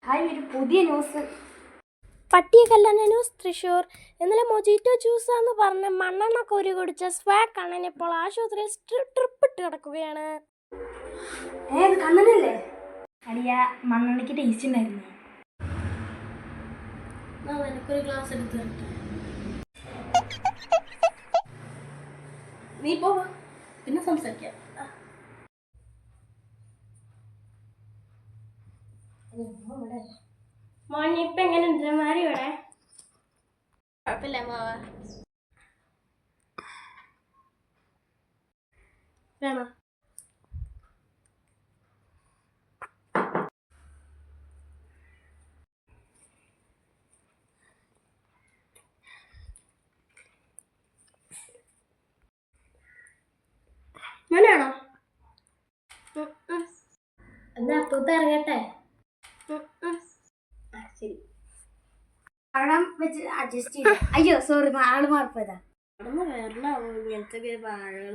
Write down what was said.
Hi, ഒരു പുതിയ news. പട്ടിയ കല്യാണ ന്യൂസ് തൃശ്ശൂർ. ഇന്നലെ മൊജിറ്റോ ജ്യൂസാന്ന് പറഞ്ഞ് മണ്ണെണ്ണ കോരി കുടിച്ച സ്വാഗ് കണ്ണൻ ഇപ്പോൾ ആശുപത്രിയിൽ ട്രിപ്പ് ഇട്ട് കിടക്കുകയാണ്. ഏത് കണ്ണനല്ലേ? അടിയ മണ്ണെണ്ണയ്ക്ക് ടേസ്റ്റ് ഉണ്ടായിരുന്നു. എനിക്കൊരു ഗ്ലാസ് എടുത്ത് തരട്ടെ. നീ പോവാ, പിന്നെ സംസാരിക്കാം. മോനെ ഇപ്പം എങ്ങനെയുണ്ട്? മാറി ഇവിടെ കുഴപ്പമില്ല മാവാ. വേണോ? മോനാണോ? എന്നാ അപ്പൂത്ത് ഇറങ്ങട്ടെ. ശരി, പഴം വെച്ച് അഡ്ജസ്റ്റ് ചെയ്തു. അയ്യോ സോറി, ആള് മാറിപ്പോയതാ. അവിടെ നിന്ന് വരണോ ഇങ്ങനത്തെ വാഴകൾ?